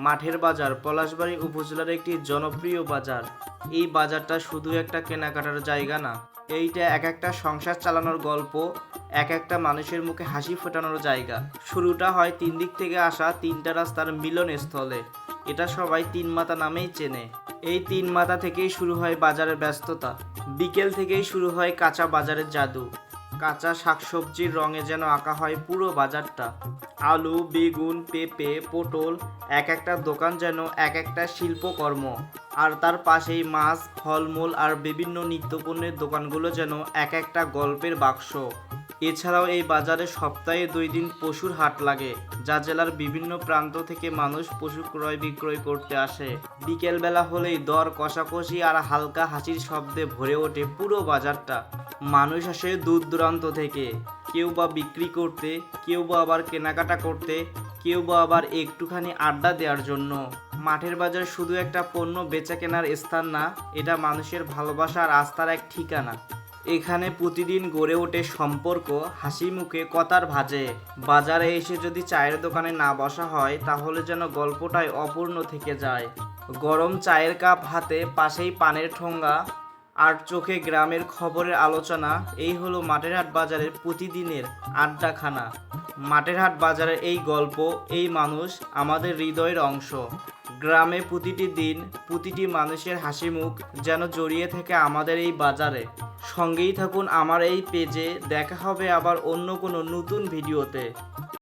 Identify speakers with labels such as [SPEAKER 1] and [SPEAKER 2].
[SPEAKER 1] মাঠের বাজার পলাশবাড়ী উপজেলার একটি জনপ্রিয় বাজার। এই বাজারটা শুধু একটা কেনাকাটার জায়গা না, এইটা এক একটা সংসার চালানোর গল্প, এক একটা মানুষের মুখে হাসি ফোটানোর জায়গা। শুরুটা হয় তিন দিক থেকে আসা তিনটা রাস্তার মিলনস্থলে। এটা সবাই তিন মাথা নামেই চেনে। এই তিন মাথা থেকেই শুরু হয় বাজারের ব্যস্ততা। বিকেল থেকেই শুরু হয় কাঁচা বাজারের জাদু। কাঁচা শাকসবজির রঙে যেন আঁকা হয় পুরো বাজারটা। আলু, বেগুন, পেঁপে, পটল, এক একটা দোকান যেন এক একটা শিল্পকর্ম। আর তার পাশেই মাছ, ফলমূল আর বিভিন্ন নিত্যপণ্যের দোকানগুলো যেন এক একটা গল্পের বাক্স। এছাড়াও এই বাজারে সপ্তাহে 2 দিন পশুর হাট লাগে, যা জেলার বিভিন্ন প্রান্ত থেকে মানুষ পশু ক্রয় বিক্রয় করতে আসে। বিকেলবেলা হলেই দর কষাকষি আর হালকা হাসির শব্দে ভরে ওঠে পুরো বাজারটা। মানুষ আসে দূর দূরান্ত থেকে, কেউ বা বিক্রি করতে, কেউ বা আবার কেনাকাটা করতে, কেউ বা আবার একটুখানি আড্ডা দেওয়ার জন্য। মাঠের বাজার শুধু একটা পণ্য বেচা কেনার স্থান না, এটা মানুষের ভালোবাসা আর আস্থার এক ঠিকানা। এখানে প্রতিদিন গড়ে ওঠে সম্পর্ক, হাসি মুখে কথার ভাঁজে। বাজারে এসে যদি চায়ের দোকানে না বসা হয়, তাহলে যেন গল্পটাই অপূর্ণ থেকে যায়। গরম চায়ের কাপ হাতে, পাশেই পানের ঠোঙ্গা, আর চোখে গ্রামের খবরের আলোচনা। এই হলো মাঠের হাট বাজারের প্রতিদিনের আড্ডাখানা। মাঠের হাট বাজারের এই গল্প, এই মানুষ আমাদের হৃদয়ের অংশ। গ্রামে প্রতিটি দিন, প্রতিটি মানুষের হাসি মুখ যেন জড়িয়ে থাকে আমাদের এই বাজারে। সঙ্গেই থাকুন আমার এই পেজে। দেখা হবে আবার অন্য কোনো নতুন ভিডিওতে।